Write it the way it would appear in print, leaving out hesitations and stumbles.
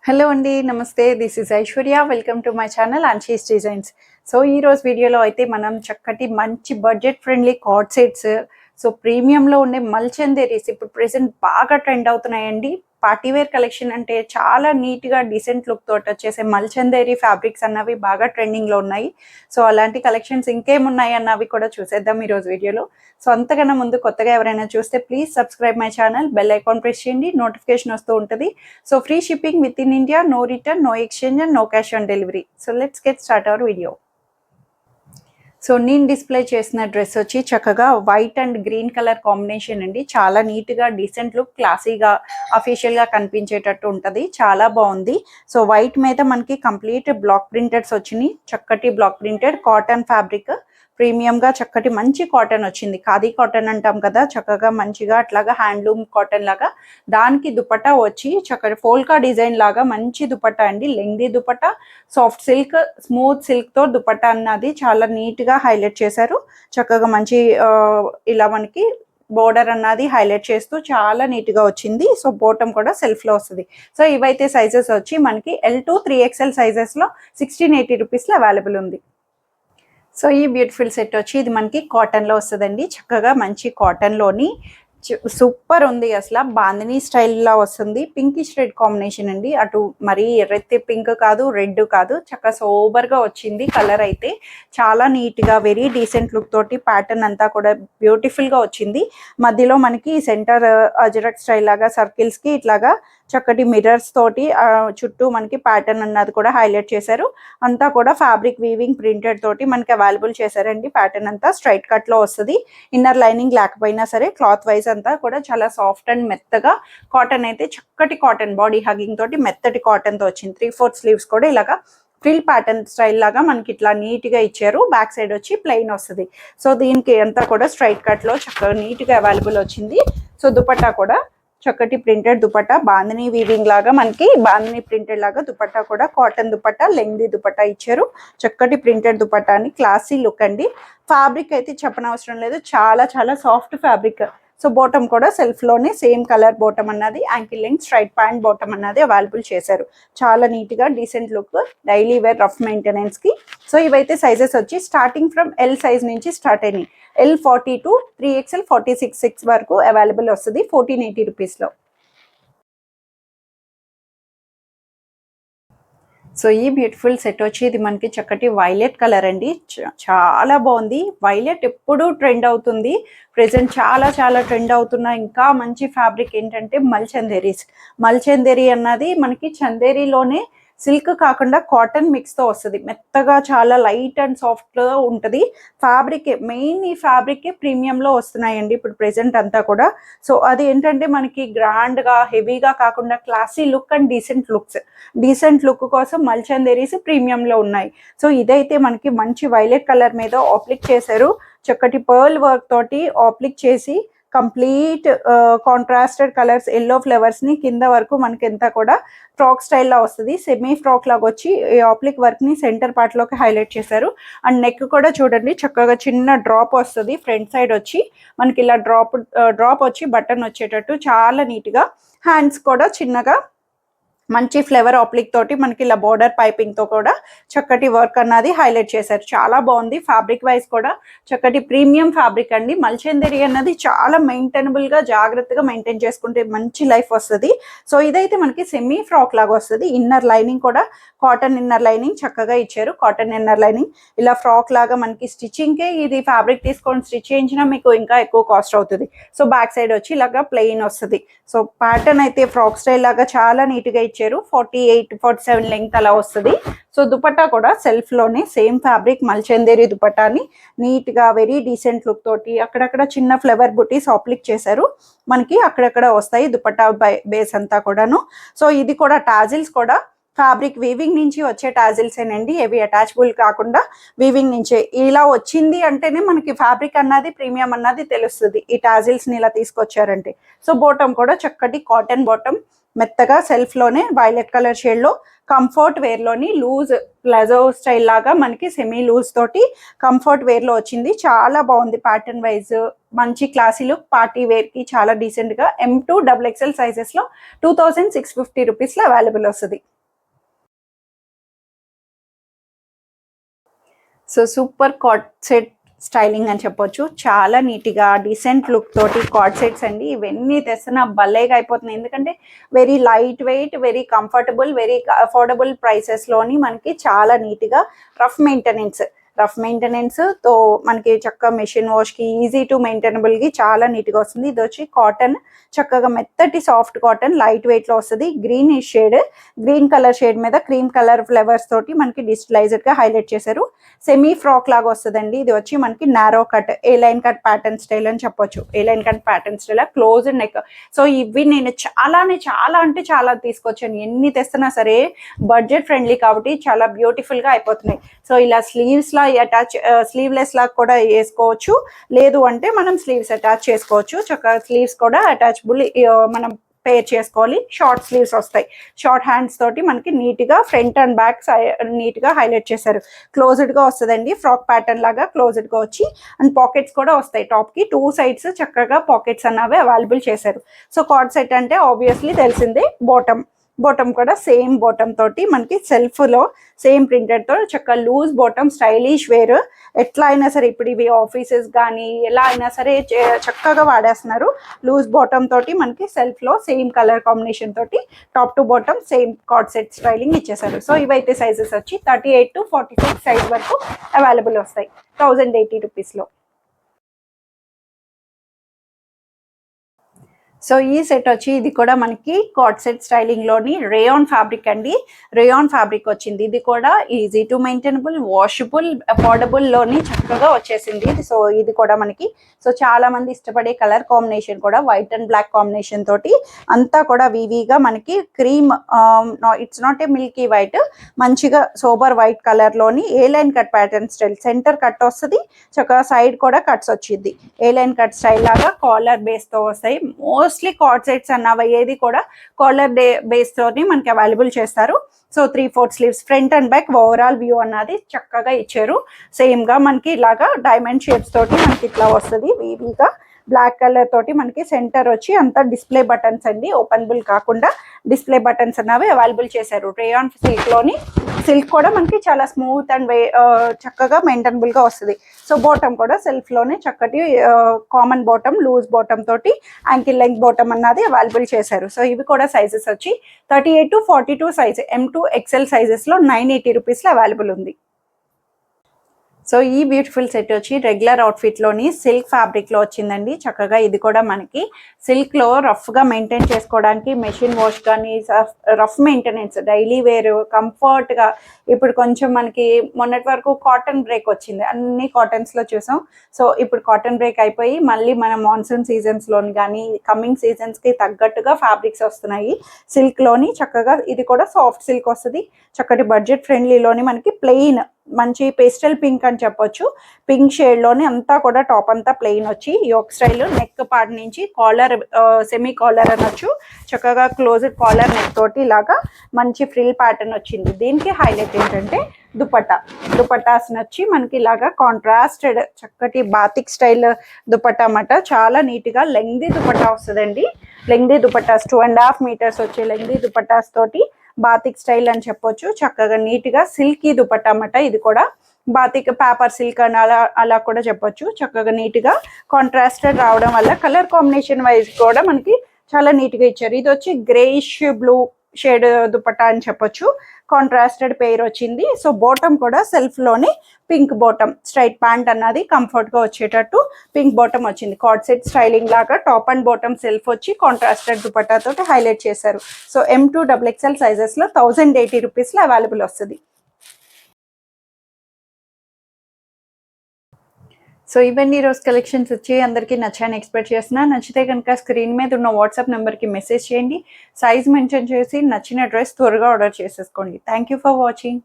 Hello అండి, నమస్తే. This is Aishwarya. Welcome to my channel Anshi's designs. So ఈరోజు వీడియోలో అయితే మనం చక్కటి మంచి budget friendly coord sets, so ప్రీమియంలో ఉండే మల్చందేరీస్ ఇప్పుడు ప్రెసెంట్ బాగా ట్రెండ్ అవుతున్నాయండి. పార్టీవేర్ కలెక్షన్ అంటే చాలా నీట్గా డీసెంట్ లుక్ తోటి వచ్చేసే మల్చందేరీ ఫ్యాబ్రిక్స్ అన్నవి బాగా ట్రెండింగ్లో ఉన్నాయి. సో అలాంటి కలెక్షన్స్ ఇంకేమున్నాయి అన్నవి కూడా చూసేద్దాం ఈరోజు వీడియోలో. సో అంతకన్నా ముందు కొత్తగా ఎవరైనా చూస్తే please subscribe my channel, bell icon press చేయండి, నోటిఫికేషన్ వస్తూ ఉంటుంది. So free shipping within India, no return, no exchange and no cash on delivery. So let's get start our video. So నేను display చేసిన dress వచ్చి చక్కగా white and green colour combination అండి. చాలా నీట్గా డీసెంట్ లుక్, క్లాసీగా అఫీషియల్గా కనిపించేటట్టు ఉంటుంది. చాలా బాగుంది. సో వైట్ మీద మనకి కంప్లీట్ బ్లాక్ ప్రింటెడ్స్ వచ్చినాయి. చక్కటి బ్లాక్ ప్రింటెడ్ కాటన్ ఫ్యాబ్రిక్, ప్రీమియంగా చక్కటి మంచి కాటన్ వచ్చింది. ఖాదీ కాటన్ అంటాం కదా, చక్కగా మంచిగా అట్లాగా హ్యాండ్లూమ్ కాటన్ లాగా. దానికి దుపట్టా వచ్చి చక్కటి ఫోల్కా డిజైన్ లాగా మంచి దుపట్టా అండి. Lengthy dupatta, soft silk, smooth సిల్క్తో దుపట్టా అన్నది చాలా నీట్గా హైలైట్ చేశారు. చక్కగా మంచి ఇలా మనకి బోర్డర్ అన్నది హైలైట్ చేస్తూ చాలా నీట్గా వచ్చింది. సో బాటమ్ కూడా సెల్ఫ్లో వస్తుంది. సో ఇవైతే సైజెస్ వచ్చి మనకి L2 3XL సైజెస్లో 1680 రూపీస్లో అవైలబుల్ ఉంది. సో ఈ బ్యూటిఫుల్ సెట్ వచ్చి ఇది మనకి కాటన్లో వస్తుందండి. చక్కగా మంచి కాటన్లోని సూపర్ ఉంది. అసలు బాందినీ స్టైల్లో వస్తుంది. పింకిష్ రెడ్ కాంబినేషన్ అండి. అటు మరీ ఎర్రెత్తి పింక్ కాదు, రెడ్ కాదు, చక్కగా సోబర్గా వచ్చింది. కలర్ అయితే చాలా నీట్గా వెరీ డీసెంట్ లుక్ తోటి ప్యాటర్న్ అంతా కూడా బ్యూటిఫుల్గా వచ్చింది. మధ్యలో మనకి సెంటర్ అజరక్ స్టైల్ లాగా సర్కిల్స్కి ఇట్లాగా చక్కటి మిర్రర్స్ తోటి చుట్టూ మనకి ప్యాటర్న్ అన్నది కూడా హైలైట్ చేశారు. అంతా కూడా ఫ్యాబ్రిక్ వీవింగ్ ప్రింటెడ్ తోటి మనకి అవైలబుల్ చేశారండి. ప్యాటర్న్ అంతా స్ట్రైట్ కట్లో వస్తుంది. ఇన్నర్ లైనింగ్ లేకపోయినా సరే క్లాత్ వైజ్ అంతా కూడా చాలా సాఫ్ట్ అండ్ మెత్తగా కాటన్ అయితే చక్కటి కాటన్ బాడీ హగింగ్ తోటి మెత్తటి కాటన్తో వచ్చింది. 3/4 స్లీవ్స్ కూడా ఇలాగా ఫ్రిల్ ప్యాటర్న్ స్టైల్ లాగా మనకి ఇట్లా నీట్గా ఇచ్చారు. బ్యాక్ సైడ్ వచ్చి ప్లెయిన్ వస్తుంది. సో దీనికి అంతా కూడా స్ట్రైట్ కట్లో చక్కగా నీట్గా అవైలబుల్ వచ్చింది. సో దుపట్టా కూడా చక్కటి ప్రింటెడ్ దుపట్టా, బాందినీ వీవింగ్ లాగా మనకి బాందినీ ప్రింటెడ్ లాగా దుపట్టా కూడా కాటన్ దుపట్టా, లెంగ్దీ దుపట్టా ఇచ్చారు. చక్కటి ప్రింటెడ్ దుపట్టా అని క్లాసీ లుక్ అండి. ఫ్యాబ్రిక్ అయితే చెప్పనవసరం లేదు, చాలా చాలా సాఫ్ట్ ఫ్యాబ్రిక్. సో బాటమ్ కూడా సెల్ఫ్లోనే సేమ్ కలర్ బాటమ్ అన్నది, ankle length straight pant bottom అన్నది అవైలబుల్ చేశారు. చాలా నీట్గా decent look, daily wear, rough మెయింటెనెన్స్కి. సో ఇవైతే సైజెస్ వచ్చి స్టార్టింగ్ ఫ్రమ్ L సైజ్ నుంచి స్టార్ట్ అయినాయి. L42 3XL 46 వరకు అవైలబుల్ వస్తుంది 1480 రూపీస్లో. సో ఈ బ్యూటిఫుల్ సెట్ వచ్చి ఇది మనకి చక్కటి వైలెట్ కలర్ అండి. చాలా బాగుంది. వైలెట్ ఎప్పుడు ట్రెండ్ అవుతుంది, ప్రెసెంట్ చాలా చాలా ట్రెండ్ అవుతున్న ఇంకా మంచి ఫ్యాబ్రిక్ ఏంటంటే మల్చందేరీస్. మల్చందేరీ అన్నది మనకి చందేరీలోనే సిల్క్ కాకుండా కాటన్ మిక్స్తో వస్తుంది. మెత్తగా చాలా లైట్ అండ్ సాఫ్ట్గా ఉంటుంది. ఫ్యాబ్రిక్ మెయిన్ ఈ ఫ్యాబ్రిక్ ప్రీమియంలో వస్తున్నాయండి ఇప్పుడు ప్రెసెంట్ అంతా కూడా. సో అది ఏంటంటే మనకి గ్రాండ్గా హెవీగా కాకుండా classy look and decent look కోసం మల్చందేరీస్ ప్రీమియంలో ఉన్నాయి. సో ఇదైతే మనకి మంచి వైలెట్ కలర్ మీద ఆప్లిక్ చేశారు. చక్కటి పర్ల్ వర్క్ తోటి ఆప్లిక్ చేసి కంప్లీట్ కాంట్రాస్టెడ్ కలర్స్, ఎల్లో ఫ్లవర్స్ని కింద వరకు మనకి ఎంత కూడా ఫ్రాక్ స్టైల్లో వస్తుంది. సెమీ ఫ్రాక్ లాగా వచ్చి ఈ ఆప్లిక్ వర్క్ని సెంటర్ పార్ట్లోకి హైలైట్ చేశారు. అండ్ నెక్ కూడా చూడండి చక్కగా చిన్న డ్రాప్ వస్తుంది. ఫ్రంట్ సైడ్ వచ్చి మనకి ఇలా డ్రాప్ వచ్చి బటన్ వచ్చేటట్టు చాలా నీట్గా. హ్యాండ్స్ కూడా చిన్నగా మంచి ఫ్లేవర్ ఆప్లిక్ తోటి మనకి ఇలా బోర్డర్ పైపింగ్తో కూడా చక్కటి వర్క్ అన్నది హైలైట్ చేశారు. చాలా బాగుంది. ఫ్యాబ్రిక్ వైజ్ కూడా చక్కటి ప్రీమియం ఫ్యాబ్రిక్ అండి. మల్చందేరీ అన్నది చాలా మెయింటైనబుల్గా జాగ్రత్తగా మెయింటైన్ చేసుకుంటే మంచి లైఫ్ వస్తుంది. సో ఇదైతే మనకి సెమీ ఫ్రాక్ లాగా వస్తుంది. ఇన్నర్ లైనింగ్ కూడా కాటన్ ఇన్నర్ లైనింగ్ చక్కగా ఇచ్చారు. కాటన్ ఇన్నర్ లైనింగ్ ఇలా ఫ్రాక్ లాగా మనకి స్టిచ్చింగ్కే ఇది ఫ్యాబ్రిక్ తీసుకొని స్టిచ్ చేయించినా మీకు ఇంకా ఎక్కువ కాస్ట్ అవుతుంది. సో బ్యాక్ సైడ్ వచ్చి ఇలాగా ప్లెయిన్ వస్తుంది. సో ప్యాటర్న్ అయితే ఫ్రాక్ స్టైల్ లాగా చాలా నీట్గా ఇచ్చారు. 48-47 లెంగ్త్ అలా వస్తుంది. సో దుపట్టా కూడా సెల్ఫ్లోనే సేమ్ ఫ్యాబ్రిక్ మల్చందేరీ దుపట్టాని నీట్గా వెరీ డీసెంట్ లుక్ తోటి అక్కడక్కడ చిన్న ఫ్లవర్ బుటీస్ ఆప్లిక్ చేశారు. మనకి అక్కడక్కడ వస్తాయి దుపట్టా బేస్ అంతా కూడాను. సో ఇది కూడా టాజిల్స్ కూడా ఫ్యాబ్రిక్ వీవింగ్ నుంచి వచ్చే టాజిల్స్ ఏనండి, ఏవి అటాచబుల్ కాకుండా వీవింగ్ నుంచే. ఇలా వచ్చింది అంటేనే మనకి ఫ్యాబ్రిక్ అన్నది ప్రీమియం అన్నది తెలుస్తుంది ఈ టాజిల్స్ని ఇలా తీసుకొచ్చారంటే. సో బాటమ్ కూడా చక్కటి కాటన్ బాటమ్, మెత్తగా సెల్ఫ్లోనే వైలెట్ కలర్ షేడ్లో కంఫర్ట్ వేర్లోని లూజ్ ప్లాజో స్టైల్ లాగా మనకి సెమీ లూజ్ తోటి కంఫర్ట్ వేర్లో వచ్చింది. చాలా బాగుంది ప్యాటర్న్ వైజ్, మంచి క్లాసీ లుక్, పార్టీ వేర్కి చాలా డీసెంట్గా. M2 XXL సైజెస్లో 2650 రూపీస్లో అవైలబుల్ వస్తుంది. So super coord set styling అని చెప్పొచ్చు. చాలా నీట్గా డీసెంట్ లుక్ తోటి కార్డ్ సెట్స్ అండి. ఇవన్నీ తెస్తున్న భలేగా అయిపోతుంది. ఎందుకంటే very light weight, very comfortable, very affordable ప్రైసెస్లోని మనకి చాలా నీట్గా రఫ్ మెయింటెనెన్స్తో మనకి చక్కగా మెషిన్ వాష్కి ఈజీ టు మెయింటైనబుల్కి చాలా నీట్గా వస్తుంది. ఇది వచ్చి కాటన్, చక్కగా మెత్తటి సాఫ్ట్ కాటన్, లైట్ వెయిట్లో వస్తుంది. గ్రీన్ కలర్ షేడ్ మీద క్రీమ్ కలర్ ఫ్లవర్స్ తోటి మనకి డిజిటలైజ్డ్గా హైలైట్ చేశారు. సెమీ ఫ్రాక్ లాగా వస్తుందండి. ఇది వచ్చి మనకి narrow cut, A line cut pattern style అని చెప్పొచ్చు. A line cut pattern style, closed neck. So ఇవి నేను చాలా తీసుకొచ్చాను. ఎన్ని తెస్తున్నా సరే బడ్జెట్ ఫ్రెండ్లీ కాబట్టి చాలా బ్యూటిఫుల్గా అయిపోతున్నాయి. సో ఇలా స్లీవ్స్ లా అటాచ్, స్లీవ్లెస్ లాగా కూడా వేసుకోవచ్చు. లేదు అంటే మనం స్లీవ్స్ అటాచ్ చేసుకోవచ్చు. చక్కగా స్లీవ్స్ కూడా అటాచబుల్ మనం పేర్ చేసుకోవాలి. షార్ట్ స్లీవ్స్ వస్తాయి. షార్ట్ హ్యాండ్స్ తోటి మనకి నీట్గా ఫ్రంట్ అండ్ బ్యాక్ నీట్గా హైలైట్ చేశారు. క్లోజ్డ్గా వస్తుందండి. ఫ్రాక్ ప్యాటర్న్ లాగా క్లోజ్డ్గా వచ్చి అండ్ పాకెట్స్ కూడా వస్తాయి. టాప్కి 2 sides చక్కగా పాకెట్స్ అన్నవి అవైలబుల్ చేశారు. సో కార్డ్ సెట్ అంటే ఆబ్వియస్లీ తెలిసిందే. బాటమ్ కూడా సేమ్ బాటమ్ తోటి మనకి సెల్ఫ్లో సేమ్ ప్రింటెడ్తో చక్కగా లూజ్ బాటమ్, స్టైలిష్ వేర్. ఎట్లా అయినా సరే ఇప్పుడు ఇవి ఆఫీసెస్ కానీ ఎలా అయినా సరే చక్కగా వాడేస్తున్నారు. లూజ్ బాటమ్ తోటి మనకి సెల్ఫ్లో సేమ్ కలర్ కాంబినేషన్ తోటి top to bottom same card set styling ఇచ్చేసారు. సో ఇవైతే సైజెస్ వచ్చి 38 to 46 సైజ్ వరకు అవైలబుల్ వస్తాయి 1080 రూపీస్లో. సో ఈ సెట్ వచ్చి ఇది కూడా మనకి కార్డ్ సెట్ స్టైలింగ్లోని రేయాన్ ఫ్యాబ్రిక్ అండి. రేయాన్ ఫ్యాబ్రిక్ వచ్చింది. ఇది కూడా ఈజీ టు మెయింటైనబుల్, వాషబుల్, అఫోర్డబుల్లోని చక్కగా వచ్చేసింది. సో ఇది కూడా మనకి చాలా మంది ఇష్టపడే కలర్ కాంబినేషన్ కూడా వైట్ అండ్ బ్లాక్ కాంబినేషన్ తోటి అంతా కూడా వీవీగా మనకి cream, it's not a milky white, మంచిగా సోబర్ వైట్ కలర్లోని A line cut pattern style. Centre cut వస్తుంది, చక్కగా సైడ్ కూడా కట్స్ వచ్చింది. ఏ లైన్ కట్ స్టైల్ లాగా కాలర్ బేస్తో వస్తాయి. మోస్ట్లీ కార్డ్ సెట్స్ అన్నవి ఏది కూడా కాలర్ బేస్ తోని మనకి అవైలబుల్ చేస్తారు. So 3/4 sleeves, front and back overall view అన్నది చక్కగా ఇచ్చారు. సేమ్ గా మనకి ఇలాగా డైమండ్ షేప్స్ తోటి మనకి ఇట్లా వస్తుంది. వీవీగా బ్లాక్ కలర్ తోటి మనకి సెంటర్ వచ్చి అంతా డిస్ప్లే బటన్స్ అండి. ఓపెనబుల్ కాకుండా డిస్ప్లే బటన్స్ అన్నవి అవైలబుల్ చేశారు. రేయాన్ సిల్క్ కూడా మనకి చాలా స్మూత్ అండ్ చక్కగా మెయింటైనబుల్ గా వస్తుంది. సో బాటమ్ కూడా సెల్ఫ్ లోనే చక్కటి కామన్ బాటమ్, లూజ్ బాటమ్ తోటి యాంకిల్ లెంగ్త్ బాటమ్ అన్నది అవైలబుల్ చేశారు. సో ఇవి కూడా సైజెస్ వచ్చి 38 to 42 size, M2 XL sizes లో 980 రూపీస్ లో అవైలబుల్ ఉంది. సో ఈ బ్యూటిఫుల్ సెట్ వచ్చి రెగ్యులర్ అవుట్ఫిట్లోని సిల్క్ ఫ్యాబ్రిక్లో వచ్చిందండి. చక్కగా ఇది కూడా మనకి సిల్క్లో రఫ్గా మెయింటైన్ చేసుకోవడానికి, మెషిన్ వాష్ కానీ రఫ్ మెయింటెనెన్స్, డైలీ వేర్, కంఫర్ట్గా. ఇప్పుడు కొంచెం మనకి మొన్నటి వరకు కాటన్ బ్రేక్ వచ్చింది, అన్ని కాటన్స్లో చూసాం. సో ఇప్పుడు కాటన్ బ్రేక్ అయిపోయి మళ్ళీ మన మాన్సూన్ సీజన్స్లోని కానీ కమింగ్ సీజన్స్కి తగ్గట్టుగా ఫ్యాబ్రిక్స్ వస్తున్నాయి సిల్క్లోని. చక్కగా ఇది కూడా సాఫ్ట్ సిల్క్ వస్తుంది. చక్కటి బడ్జెట్ ఫ్రెండ్లీలోని మనకి ప్లెయిన్ మంచి పేస్టల్ పింక్ అని చెప్పొచ్చు. పింక్ షేడ్లోని అంతా కూడా టాప్ అంతా ప్లెయిన్ వచ్చి యోక్ స్టైల్, నెక్ పార్ట్ నుంచి కాలర్, సెమీ కాలర్ అనొచ్చు. చక్కగా క్లోజ్డ్ కాలర్ నెక్ తోటి ఇలాగా మంచి ఫ్రిల్ ప్యాటర్న్ వచ్చింది. దీనికి హైలైట్ ఏంటంటే దుపట్టాస్ వచ్చి మనకి ఇలాగా కాంట్రాస్టెడ్ చక్కటి బాతిక్ స్టైల్ దుపట్టా అన్నమాట. చాలా నీట్గా లెంగ్దీ దుపట్టా వస్తుందండి. లెంగ్దీ దుపట్టాస్ 2.5 meters వచ్చే లెంగ్దీ దుపట్టాస్ తోటి బాతిక్ స్టైల్ అని చెప్పొచ్చు. చక్కగా నీట్గా సిల్కీ దుపట్టా అన్నమాట. ఇది కూడా బాతిక్ పేపర్ సిల్క్ అని అలా కూడా చెప్పొచ్చు. చక్కగా నీట్గా కాంట్రాస్టెడ్ రావడం వల్ల కలర్ కాంబినేషన్ వైజ్ కూడా మనకి చాలా నీట్గా ఇచ్చారు. ఇది వచ్చి గ్రేయిష్ బ్లూ షేడ్ దుపట్టా అని చెప్పొచ్చు. కాంట్రాస్టెడ్ పెయిర్ వచ్చింది. సో బాటమ్ కూడా సెల్ఫ్లోనే పింక్ బాటమ్, స్ట్రైట్ ప్యాంట్ అన్నది కంఫర్ట్గా వచ్చేటట్టు పింక్ బాటమ్ వచ్చింది. కార్డ్ సెట్ స్టైలింగ్ లాగా టాప్ అండ్ బాటమ్ సెల్ఫ్ వచ్చి కాంట్రాస్టెడ్ దుపట్టాతో హైలైట్ చేశారు. సో M2 XXL సైజెస్లో 1080 రూపీస్లో అవైలబుల్ వస్తుంది. సో ఇవన్నీ ఈరోజు కలెక్షన్స్ వచ్చి అందరికీ నచ్చాయని ఎక్స్పెక్ట్ చేస్తున్నా. నచ్చితే కనుక స్క్రీన్ మీద ఉన్న వాట్సాప్ నెంబర్కి మెసేజ్ చేయండి. సైజ్ మెన్షన్ చేసి నచ్చిన డ్రెస్ త్వరగా ఆర్డర్ చేసేసుకోండి. Thank you for watching.